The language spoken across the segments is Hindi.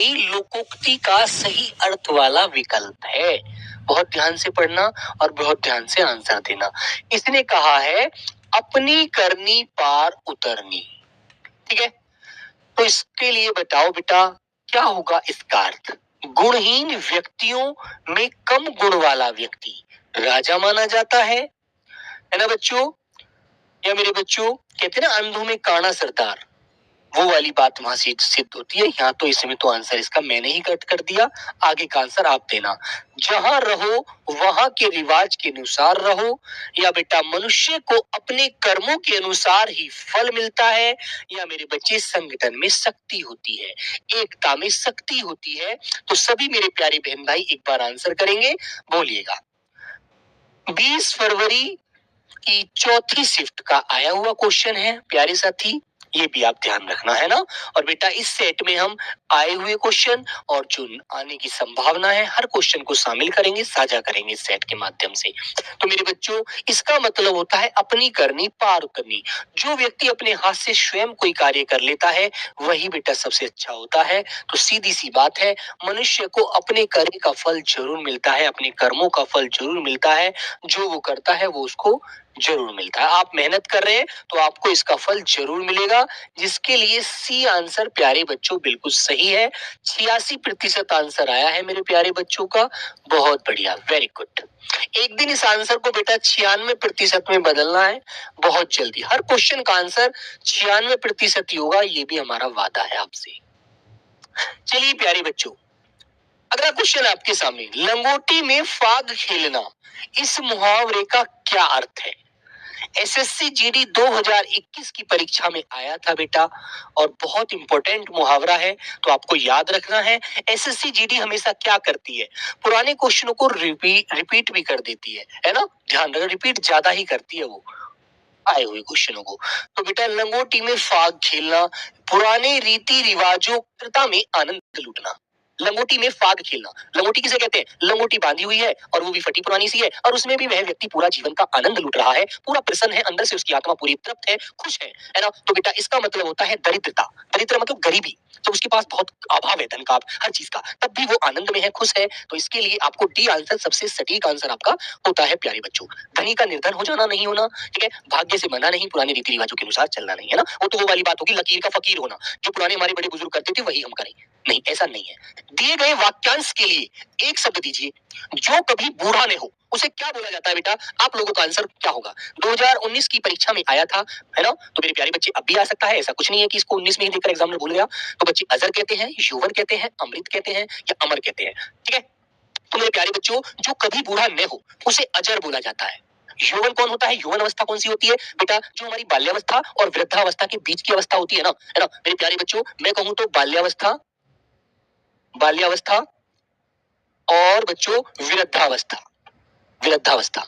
ये लोकोक्ति का सही अर्थ वाला विकल्प है। बहुत ध्यान से पढ़ना और बहुत ध्यान से आंसर देना। इसने कहा है अपनी करनी पार उतरनी। ठीक है, तो इसके लिए बताओ बेटा क्या होगा इसका अर्थ। गुणहीन व्यक्तियों में कम गुण वाला व्यक्ति राजा माना जाता है ना बच्चों। या मेरे बच्चों कहते हैं ना अंधों में काना सरदार, वो वाली बात वहां से सिद्ध होती है। यहाँ तो इसमें तो आंसर इसका मैंने ही कट कर दिया, आगे का आंसर आप देना। जहां रहो वहां के रिवाज के अनुसार रहो, या बेटा मनुष्य को अपने कर्मों के अनुसार ही फल मिलता है, या मेरे बच्चे संगठन में शक्ति होती है, एकता में शक्ति होती है। तो सभी मेरे प्यारे बहन भाई एक बार आंसर करेंगे, बोलिएगा। 20 फरवरी की चौथी शिफ्ट का आया हुआ क्वेश्चन है प्यारे साथी, ये भी आप ध्यान रखना है ना। और बेटा इस सेट में हम आए हुए क्वेश्चन और जो आने की संभावना है हर क्वेश्चन को शामिल करेंगे, साझा करेंगे इस सेट के माध्यम से। तो मेरे बच्चों इसका मतलब होता है अपनी करनी पार करनी। जो व्यक्ति अपने हाथ से स्वयं कोई कार्य कर लेता है वही बेटा सबसे अच्छा होता है। तो सीधी सी बात है, मनुष्य को अपने कार्य का फल जरूर मिलता है, अपने कर्मों का फल जरूर मिलता है। जो वो करता है वो उसको जरूर मिलता है। आप मेहनत कर रहे हैं तो आपको इसका फल जरूर मिलेगा, जिसके लिए सी आंसर प्यारे बच्चों बिल्कुल सही है। 86% आंसर आया है मेरे प्यारे बच्चों का, बहुत बढ़िया, वेरी गुड। एक दिन इस आंसर को बेटा 96% में बदलना है, बहुत जल्दी। हर क्वेश्चन का आंसर 96% ही होगा, ये भी हमारा वादा है आपसे। चलिए प्यारे बच्चों, अगला क्वेश्चन आपके सामने, लंगोटी में फाग खेलना, इस मुहावरे का क्या अर्थ है। एसएससी जीडी 2021 की परीक्षा में आया था बेटा, और बहुत इंपॉर्टेंट मुहावरा है, तो आपको याद रखना है। एसएससी जीडी हमेशा क्या करती है, पुराने क्वेश्चनों को रिपीट भी कर देती है ना। ध्यान रखना, रिपीट ज्यादा ही करती है वो आए हुए क्वेश्चनों को। तो बेटा लंगोटी में फाग खेलना, पुराने रीति रिवाजों में आनंद लूटना। लंगोटी में फाग खेलना, लंगोटी किसे कहते हैं, लंगोटी बांधी हुई है और वो भी फटी पुरानी सी है, और उसमें भी वह व्यक्ति पूरा जीवन का आनंद लूट रहा है, पूरा प्रसन्न है, अंदर से उसकी आत्मा पूरी तृप्त है, खुश है ना। तो बेटा इसका मतलब होता है दरिद्रता। दरिद्र मतलब गरीबी, तो उसके पास बहुत अभाव है धन का, हर चीज का, तब भी वो आनंद में है, खुश है। तो इसके लिए आपको डी आंसर सबसे सटीक आंसर आपका होता है प्यारे बच्चों। धनी का निर्धन हो जाना नहीं होना, ठीक है, भाग्य से बना नहीं, पुराने रीति रिवाजों के अनुसार चलना नहीं, है ना। वो तो वो वाली बात होगी लकीर का फकीर होना, जो पुराने हमारे बड़े बुजुर्ग करते थे वही हम करें, नहीं ऐसा नहीं है। दिए गए वाक्यांश के लिए एक शब्द दीजिए जो कभी बूढ़ा न हो, उसे क्या बोला जाता है बेटा। आप लोगों का आंसर क्या होगा, 2019 की परीक्षा में आया था, है ना। तो मेरे प्यारे बच्चे अब भी आ सकता है, ऐसा कुछ नहीं है कि इसको 19 में ही देखकर एग्जाम में भूल गया। तो बच्चे अजर कहते हैं, यौवन कहते हैं, अमृत कहते हैं, या अमर कहते हैं, ठीक है। तो मेरे प्यारे बच्चों जो कभी बूढ़ा न हो उसे अजर बोला जाता है। यौवन कौन होता है, यौवन अवस्था कौन सी होती है बेटा, जो हमारी बाल्यावस्था और वृद्धावस्था के बीच की अवस्था होती है ना मेरे प्यारे बच्चों। मैं कहूं तो बाल्यावस्था, बाल्यावस्था और बच्चों वृद्धावस्था, वृद्धावस्था,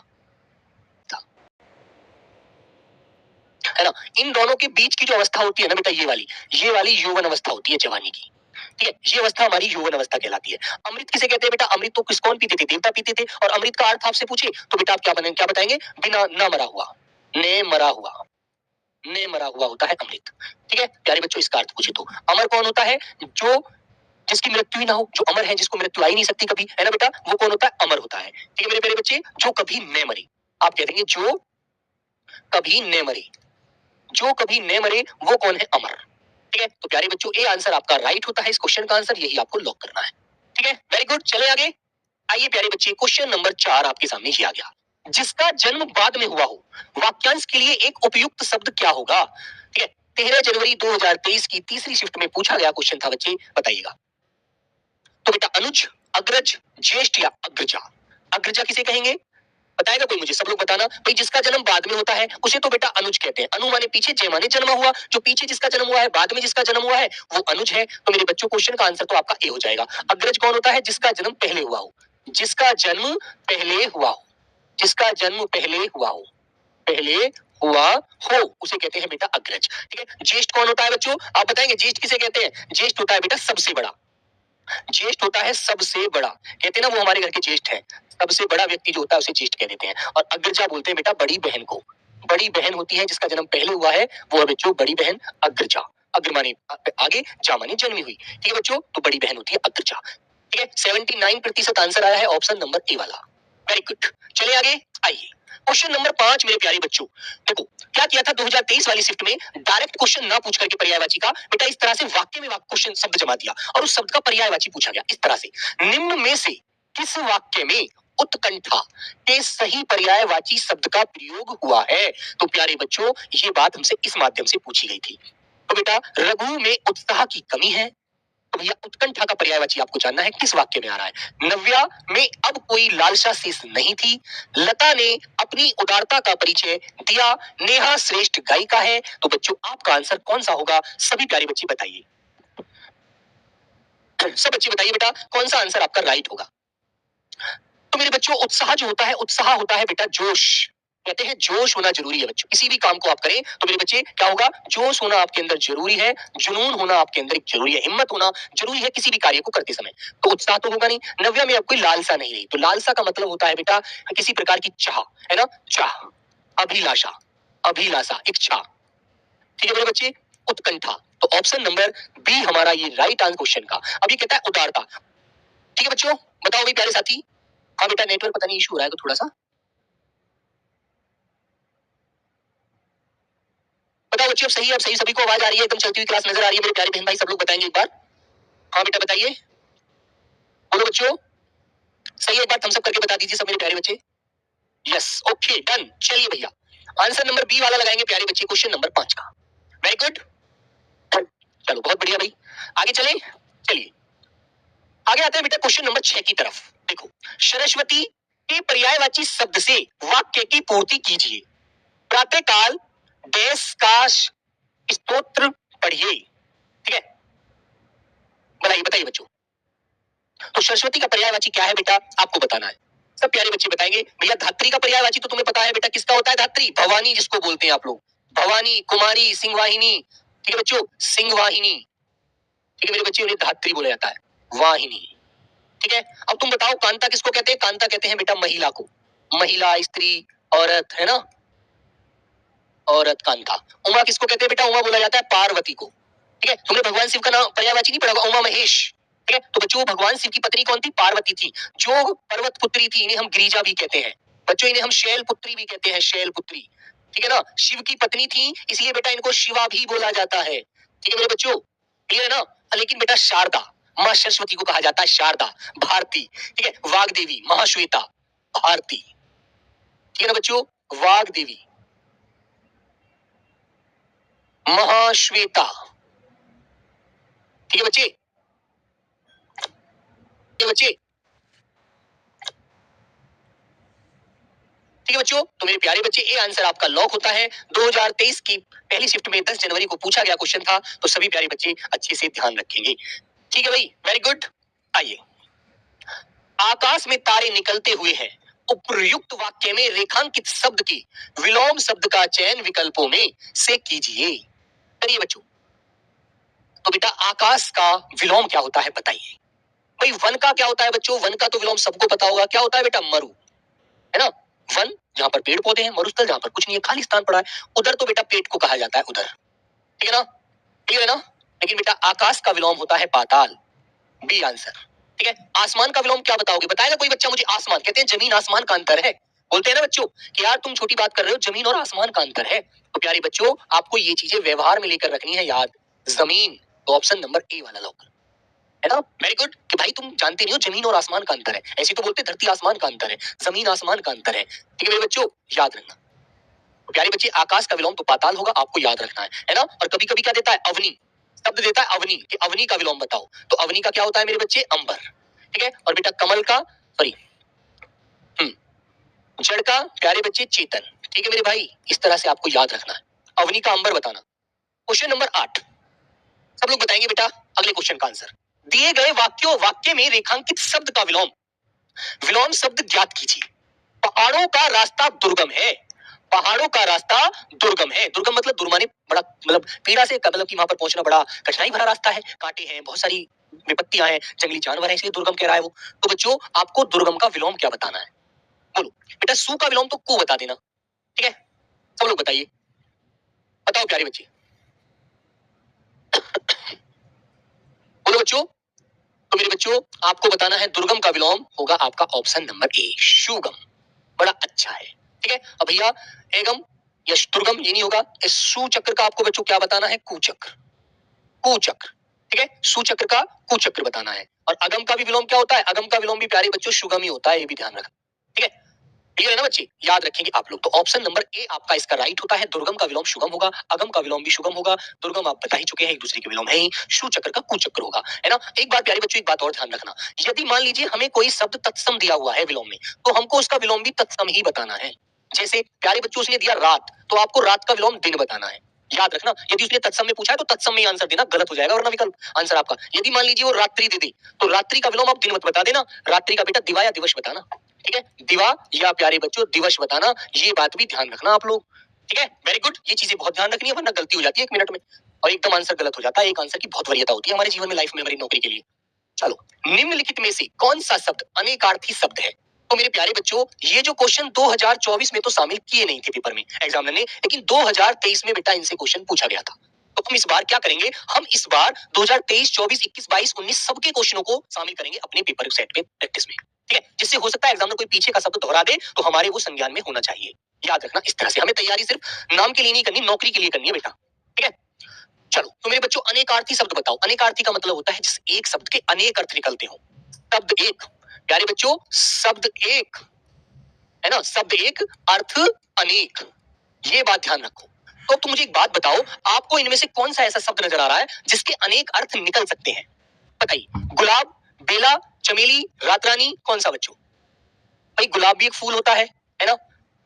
है ना। इन दोनों के बीच की जो अवस्था होती है ना बेटा, ये वाली यौवन अवस्था होती है जवानी की, ठीक है। ये अवस्था हमारी यौवन अवस्था कहलाती है। अमृत किसे कहते हैं बेटा, अमृत तो किस कौन पीते थे, देवता पीते थे। और अमृत का अर्थ आपसे पूछे तो बेटा आप क्या बताएंगे, बिना ना मरा हुआ, ने मरा हुआ, ने मरा हुआ होता है अमृत, ठीक है प्यारे बच्चों। इसका अर्थ पूछे तो अमर कौन होता है, जो जिसकी मृत्यु ही ना हो, जो अमर है, जिसको मृत्यु आ ही नहीं सकती कभी, है ना बेटा, वो कौन होता है, अमर होता है, ठीक है मेरे प्यारे बच्चे। जो कभी न मरे, आप कह देंगे जो कभी न मरे, जो कभी न मरे वो कौन है, अमर, ठीक है। तो प्यारे बच्चों ए आंसर आपका राइट होता है, इस क्वेश्चन का आंसर यही आपको लॉक करना है, ठीक है, वेरी गुड। चले आगे, आइए प्यारे बच्चे क्वेश्चन नंबर 4 आपके सामने ये आ गया, जिसका जन्म बाद में हुआ हो, वाक्यांश के लिए एक उपयुक्त शब्द क्या होगा, ठीक है। 13 जनवरी 2023 की तीसरी शिफ्ट में पूछा गया क्वेश्चन था बच्चे, बताइएगा। तो बेटा अनुज, अग्रज, ज्येष्ठ या अग्रजा। अग्रजा किसे कहेंगे, बताएगा कोई मुझे, सब लोग बताना भाई। जिसका जन्म बाद में होता है उसे तो बेटा अनुज कहते हैं। अनु माने पीछे, जय माने जन्मा हुआ, जो पीछे जिसका जन्म हुआ है, बाद में जिसका जन्म हुआ है वो अनुज है। तो मेरे बच्चों क्वेश्चन का आंसर तो आपका ए हो जाएगा। अग्रज कौन होता है, जिसका जन्म पहले हुआ हो, जिसका जन्म पहले हुआ हो, जिसका जन्म पहले हुआ हो, पहले हुआ हो उसे कहते हैं बेटा अग्रज, ठीक है। ज्येष्ठ कौन होता है बच्चों, आप बताएंगे ज्येष्ठ किसे कहते हैं। ज्येष्ठ होता है बेटा सबसे बड़ा, ज्येष्ठ होता है सबसे बड़ा, कहते हैं ना वो हमारे घर के ज्येष्ठ हैं, सबसे बड़ा व्यक्ति जो होता है उसे ज्येष्ठ कह देते हैं। और अग्रजा बोलते हैं बेटा बड़ी बहन को, बड़ी बहन होती है जिसका जन्म पहले हुआ है वो है बच्चों बड़ी बहन अग्रजा, अग्र माने आगे, जा माने जन्मी हुई। ठीक है बच्चों, तो बड़ी बहन होती है अग्रजा। ठीक है, 79% आंसर आया है ऑप्शन नंबर ए वाला। वेरी गुड, चलिए आगे आइए। क्वेश्चन नंबर 5 मेरे प्यारे बच्चों, देखो क्या किया था 2023 वाली शिफ्ट में, डायरेक्ट क्वेश्चन ना पूछ करके पर्यायवाची का बेटा इस तरह से वाक्य में क्वेश्चन शब्द जमा दिया और उस शब्द का पर्यायवाची पूछा गया इस तरह से, निम्न में से किस वाक्य में उत्कंठा के सही पर्यायवाची शब्द का प्रयोग हुआ है। तो प्यारे बच्चों ये बात हमसे इस माध्यम से पूछी गई थी। तो बेटा रघु में उत्साह की कमी है, तो भैया उत्कंठा का पर्यायवाची आपको जानना है किस वाक्य में आ रहा है। नव्या में अब कोई लालसा शेष नहीं थी, लता ने अपनी उदारता का परिचय दिया, नेहा श्रेष्ठ गायिका है। तो बच्चों आपका आंसर कौन सा होगा, सभी प्यारे बच्चे बताइए। सब बच्चे बताइए बेटा कौन सा आंसर आपका राइट होगा। तो मेरे बच्चों उत्साह जो होता है, उत्साह होता है बेटा जोश, कहते हैं जोश होना जरूरी है बच्चों, किसी भी काम को आप करें तो मेरे बच्चे क्या होगा, जोश होना आपके अंदर जरूरी है, जुनून होना आपके अंदर जरूरी है, हिम्मत होना जरूरी है किसी भी कार्य को करते समय। तो उत्साह तो होगा नहीं। नव्या में अब कोई लालसा नहीं रही, तो लालसा का मतलब होता है बेटा किसी प्रकार की चाह, है ना, चाह, अभिलाषा, अभिलाषा, इच्छा। ठीक है मेरे बच्चे, उत्कंठा, तो ऑप्शन नंबर बी हमारा ये राइट आंसर क्वेश्चन का। अब ये कहता है उदारता। ठीक है बच्चों, बताओ भाई प्यारे साथी। हाँ बेटा नेटवर्क पता नहीं इशू हो रहा है तो थोड़ा सा बताओ बच्चों। अब सही है, अब सही, सभी को आवाज आ रही है, एकदम चलती हुई क्लास नजर आ रही है मेरे प्यारे बहन भाई, सब लोग बताएंगे एक बार। हाँ बेटा बताइए, बोलो बच्चों, सही है, एक बार थम्स अप करके बता दीजिए सब मेरे प्यारे बच्चे। Yes, okay, done. चलिए भैया आंसर नंबर बी वाला लगाएंगे प्यारे बच्चे क्वेश्चन नंबर 5 का। वेरी गुड, चलो बहुत बढ़िया भाई, आगे चले। चलिए आगे आते हैं बेटा क्वेश्चन नंबर 6 की तरफ। देखो, सरस्वती के पर्यायवाची शब्द से वाक्य की पूर्ति कीजिए। प्रातः काल देश का स्तोत्र पढ़िए। ठीक है, बताइए बताइए बच्चों। तो सरस्वती का पर्यायवाची क्या है बेटा, आपको बताना है। सब प्यारे बच्चे बताएंगे। भैया धात्री का पर्यायवाची तो तुम्हें पता है बेटा, किसका होता है धात्री, भवानी जिसको बोलते हैं आप लोग, भवानी, कुमारी, सिंहवाहिनी। ठीक है बच्चों, सिंहवाहिनी। ठीक है मेरे बच्चे, उन्हें धात्री बोला जाता है, वाहिनी। ठीक है, अब तुम बताओ कांता किसको कहते हैं, कांता कहते हैं बेटा महिला को, महिला, स्त्री, औरत, है ना, औरत कांता। उमा किसको कहते हैं बेटा, उमा बोला जाता है पार्वती को। ठीक है, तुमने भगवान शिव का नाम पर्यायवाची नहीं पढ़ा होगा, उमा महेश। ठीक है, तो बच्चों भगवान शिव की पत्नी कौन थी, पार्वती थी, जो पर्वत पुत्री थी, इन्हें हम गिरिजा भी कहते हैं बच्चों, इन्हें हम शैल पुत्री भी कहते हैं, शैल पुत्री। ठीक है ना, शिव की पत्नी थी इसलिए बेटा इनको शिवा भी बोला जाता है। ठीक है मेरे बच्चों, क्लियर है ना। लेकिन बेटा शारदा, माँ सरस्वती को कहा जाता है शारदा, भारती। ठीक है, वाग देवी, महाश्वेता, भारती। ठीक है ना बच्चों, वाग देवी, महाश्वेता। ठीक है बच्चे, ठीक है बच्चे, ठीक है बच्चों, तो मेरे प्यारे बच्चे ए आंसर आपका लॉक होता है। 2023 की पहली शिफ्ट में 10 जनवरी को पूछा गया क्वेश्चन था, तो सभी प्यारे बच्चे अच्छे से ध्यान रखेंगे। ठीक है भाई, वेरी गुड। आइए, आकाश में तारे निकलते हुए हैं, उपयुक्त वाक्य में रेखांकित शब्द की विलोम शब्द का चयन विकल्पों में से कीजिए। करिए बच्चों। तो बेटा आकाश का विलोम क्या होता है बताइए। भाई वन का क्या होता है बच्चों, वन का तो विलोम सबको पता होगा, क्या होता है बेटा, मरु, है ना। वन जहां पर पेड़ पौधे हैं, मरुस्थल जहां पर कुछ नहीं है, खाली स्थान पड़ा है, उधर तो बेटा पेट को कहा जाता है उधर। ठीक है ना, ठीक है ना। लेकिन बेटा आकाश का विलोम होता है पाताल, बी आंसर। ठीक है, आसमान का विलोम क्या बताओगे, बताएगा कोई बच्चा मुझे, आसमान कहते हैं जमीन आसमान का अंतर है, बोलते हैं ना बच्चों कि यार तुम छोटी बात कर रहे हो, जमीन और आसमान का अंतर है। तो प्यारे बच्चों आपको ये चीजें व्यवहार में लेकर रखनी है याद। जमीन, तो ऑप्शन नंबर ए वाला लॉक, है ना। वेरी गुड, कि भाई तुम जानते नहीं हो जमीन और आसमान का अंतर है, ऐसे तो बोलते धरती आसमान का अंतर है, जमीन आसमान का अंतर है। ठीक है मेरे बच्चों, याद रखना। तो प्यारे बच्चे आकाश का विलोम तो पाताल होगा, आपको याद रखना है ना। और कभी कभी क्या देता है, अवनी, शब्द देता है अवनी, कि अवनी का विलोम बताओ, तो अवनी का क्या होता है मेरे बच्चे, अंबर। ठीक है, और बेटा कमल का, सॉरी, जड़ का प्यारे बच्चे चेतन। ठीक है मेरे भाई, इस तरह से आपको याद रखना है, अवनी का अंबर बताना। क्वेश्चन नंबर 8 सब लोग बताएंगे बेटा अगले क्वेश्चन का आंसर। दिए गए वाक्य में रेखांकित शब्द का विलोम, विलोम शब्द ज्ञात कीजिए। पहाड़ों का रास्ता दुर्गम है, पहाड़ों का रास्ता दुर्गम है, दुर्गम मतलब दुर्माने, बड़ा मतलब पीड़ा से, मतलब कि वहां पर पहुंचना बड़ा कठिनाई भरा रास्ता है, कांटे हैं, बहुत सारी विपत्तियां हैं, जंगली जानवर है, इसलिए दुर्गम कह रहा है वो। तो बच्चों आपको दुर्गम का विलोम क्या बताना है, बोलो बेटा। सु का विलोम तो कु बता देना। ठीक है, सब लोग बताइए, बताओ प्यारे बच्चे। बच्चों, तो मेरे बच्चों आपको बताना है दुर्गम का विलोम होगा आपका ऑप्शन नंबर ए, सुगम। बड़ा अच्छा है, ठीक है। अब भैया एगम या दुर्गम ये नहीं होगा। इस सुचक्र का आपको बच्चों क्या बताना है, कुचक्र। कुचक्र, ठीक है, सुचक्र का कुचक्र बताना है। और अगम का भी विलोम क्या होता है, अगम का विलोम भी प्यारे बच्चों सुगम ही होता है, ये भी ध्यान रखना, ठीक है। क्लियर है ना बच्चे, याद रखेंगे आप लोग। तो ऑप्शन नंबर ए आपका इसका राइट होता है। दुर्गम का विलोम सुगम होगा, अगम का विलोम भी सुगम होगा। दुर्गम आप बता ही चुके हैं, एक दूसरे के विलोम है ही। सुचक्र का कुचक्र होगा, है ना। एक बार प्यारे बच्चों एक बात और ध्यान रखना, यदि मान लीजिए हमें कोई शब्द तत्सम दिया हुआ है विलोम में, तो हमको उसका विलोम भी तत्सम ही बताना है। जैसे प्यारे बच्चों उसने दिया रात, तो आपको रात का विलोम दिन बताना है। याद रखना, यदि उसने तत्सम में पूछा है तो तत्सम में आंसर देना, गलत हो जाएगा वरना विकल्प आंसर आपका। यदि मान लीजिए वो रात्रि दे दी, तो रात्रि का विलोम आप दिन मत बता देना, रात्रि का बेटा दिवा या दिवस बताना, ठीक है। दिवा या प्यारे बच्चों दिवस बताना, ये बात भी ध्यान रखना आप लोग, ठीक है। वेरी गुड, ये चीजें बहुत ध्यान रखनी है वरना गलती हो जाती है 1 मिनट में और एकदम आंसर गलत हो जाता है। एक आंसर की बहुत वरीयता होती है हमारे जीवन में, लाइफ में, हमारी नौकरी के लिए। चलो, निम्नलिखित में से कौन सा शब्द अनेकार्थी शब्द है। तो मेरे प्यारे बच्चों ये जो क्वेश्चन 2024 में तो शामिल किए नहीं थे पेपर में एग्जामिनर ने, लेकिन 2023 में बेटा इनसे क्वेश्चन पूछा गया था। तो हम इस बार क्या करेंगे, हम इस बार 2023, 24, 21, 22, 19 सबके क्वेश्चनों को शामिल करेंगे अपने पेपर सेट में, प्रैक्टिस में, ठीक है। जिससे हो सकता है एग्जामिनर कोई पीछे का शब्द दोहरा दे तो हमारे वो संज्ञान में होना चाहिए। याद रखना, इस तरह से हमें तैयारी सिर्फ नाम के लिए नहीं करनी, नौकरी के लिए करनी है बेटा, ठीक है। चलो, तो मेरे बच्चों अनेकार्थी शब्द बताओ। अनेकार्थी का मतलब होता है जिस एक शब्द के अनेक अर्थ निकलते हो। शब्द एक, प्यारे बच्चों शब्द एक, है ना, शब्द एक अर्थ अनेक, ये बात ध्यान रखो। तो तुम मुझे एक बात बताओ, आपको इनमें से कौन सा ऐसा शब्द नजर आ रहा है जिसके अनेक अर्थ निकल सकते हैं, बताइए। गुलाब, बेला, चमेली, रात रानी, कौन सा बच्चों। भाई गुलाब भी एक फूल होता है ना।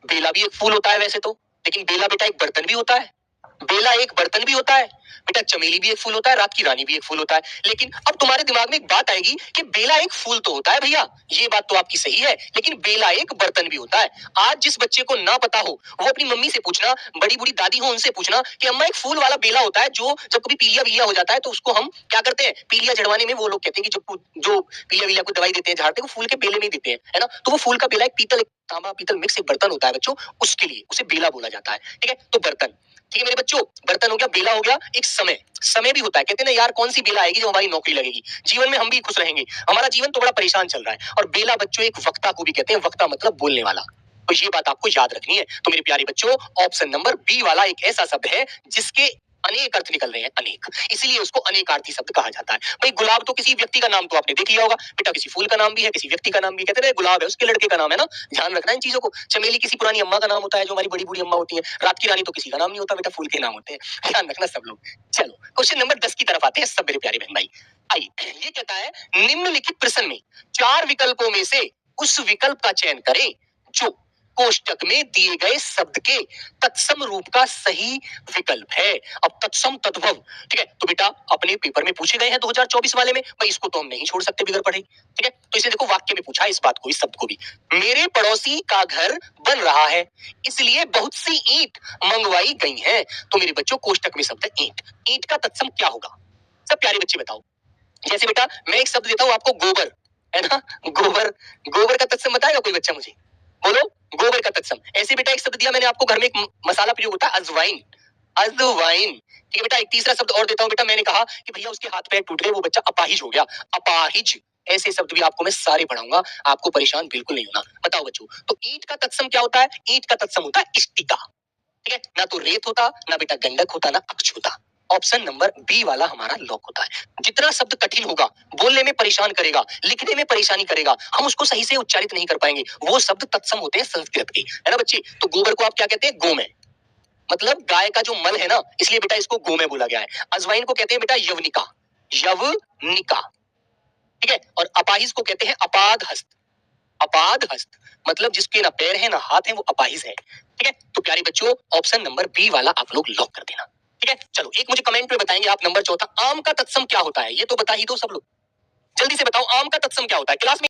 बेला भी एक फूल होता है वैसे तो, लेकिन बेला बेटा एक बर्तन भी होता है। बेला एक बर्तन भी होता है बेटा, चमेली भी एक फूल होता है, रात की रानी भी एक फूल होता है। लेकिन अब तुम्हारे दिमाग में एक बात आएगी कि बेला एक फूल तो होता है भैया, ये बात तो आपकी सही है, लेकिन बेला एक बर्तन भी होता है। आज जिस बच्चे को ना पता हो वो अपनी मम्मी से पूछना, बड़ी बूढ़ी दादी हो उनसे पूछना कि अम्मा एक फूल वाला बेला होता है जो जब कभी पीलिया विलिया हो जाता है तो उसको हम क्या करते हैं, पीलिया झड़वाने में वो लोग कहते हैं कि जो पीलिया विलिया को दवाई देते हैं, झाड़ते हैं, वो फूल के बेले में ही देते हैं, है ना। तो वो फूल का बेला एक पीतल, एक तांबा पीतल मिक्स एक बर्तन होता है बच्चों, उसके लिए उसे बेला बोला जाता है, ठीक है। तो बर्तन, ठीक है मेरे बच्चों, बर्तन हो गया, बेला हो गया। एक समय, समय भी होता है, कहते हैं ना यार कौन सी बेला आएगी जो हमारी नौकरी लगेगी, जीवन में हम भी खुश रहेंगे, हमारा जीवन तो बड़ा परेशान चल रहा है। और बेला बच्चों एक वक्ता को भी कहते हैं, वक्ता मतलब बोलने वाला। तो ये बात आपको याद रखनी है। तो मेरे प्यारे बच्चों ऑप्शन नंबर बी वाला एक ऐसा शब्द है जिसके अनेक अर्थ निकल रहे हैं, अनेक, इसलिए उसको अनेकार्थी शब्द कहा जाता है। भाई गुलाब तो किसी व्यक्ति का नाम तो आपने देख लिया होगा बेटा, किसी फूल का नाम भी है, किसी व्यक्ति का नाम भी, कहते हैं गुलाब है उसके लड़के का नाम है ना, ध्यान रखना इन चीजों को। चमेली किसी पुरानी अम्मा का नाम होता है जो हमारी बड़ी बूढ़ी अम्मा होती है। रात की रानी तो किसी का नाम नहीं होता बेटा, फूल के नाम होते हैं, ध्यान रखना सब लोग। चलो क्वेश्चन नंबर 10 की तरफ आते हैं सब मेरे प्यारे बहन भाई। आइए, ये कहता है निम्नलिखित प्रश्न में 4 विकल्पों में से उस विकल्प का चयन करें जो कोष्टक में दिए गए शब्द के तत्सम रूप का सही विकल्प है। अब तत्सम तद्भव, ठीक है, तो बेटा अपने पेपर में पूछे गए हैं 2024 वाले में, भाई इसको तो हम नहीं छोड़ सकते बगैर पढ़े, ठीक है। तो इसे देखो वाक्य में पूछा है इस बात को, इस शब्द को भी, मेरे पड़ोसी का घर बन रहा है इसलिए बहुत सी ईंट मंगवाई गई हैं। तो मेरे बच्चों कोष्टक में शब्द है ईंट, ईंट का तत्सम क्या होगा, सब प्यारे बच्चे बताओ। जैसे बेटा मैं एक शब्द देता हूँ आपको, गोबर, है ना, गोबर, गोबर का तत्सम बताएगा कोई बच्चा मुझे, बोलो गोबर का तत्सम। ऐसे बेटा एक शब्द दिया मैंने आपको, घर में एक मसाला प्रयोग होता है अजवाइन, अजवाइन, ठीक है बेटा। एक तीसरा शब्द और देता हूं बेटा, मैंने कहा कि भैया उसके हाथ पैर टूट गए, वो बच्चा अपाहिज हो गया, अपाहिज। ऐसे शब्द भी आपको मैं सारे पढ़ाऊंगा, आपको परेशान बिल्कुल नहीं होना। बताओ बच्चों, तो ईंट का तत्सम क्या होता है, ईंट का तत्सम होता है इष्टिका, ठीक है। ना तो रेत होता, ना बेटा गंडक होता, ना अक्ष होता। ऑप्शन नंबर बी वाला हमारा लॉक होता है। जितना शब्द कठिन होगा, बोलने में परेशान करेगा, लिखने में परेशानी करेगा, हम उसको सही से उच्चारित नहीं कर पाएंगे, वो शब्द तत्सम होते हैं संस्कृत के, है ना बच्चे। तो गोबर को आप क्या कहते हैं, गोमय, मतलब गाय का जो मल है ना, इसलिए बेटा इसको गोमय बोला गया है। अजवाइन को कहते हैं बेटा यवनिका, यवनिका, ठीक है। और अपाहिज को कहते हैं अपाद हस्त, अपाद हस्त, मतलब जिसके ना पैर है ना हाथ है वो अपाहिज है, ठीक है। तो प्यारे बच्चों ऑप्शन नंबर बी वाला आप लोग लॉक कर देना, ठीक है। चलो एक मुझे कमेंट में बताएंगे आप, नंबर 4 आम का तत्सम क्या होता है, ये तो बता ही दो सब लोग, जल्दी से बताओ आम का तत्सम क्या होता है क्लास में।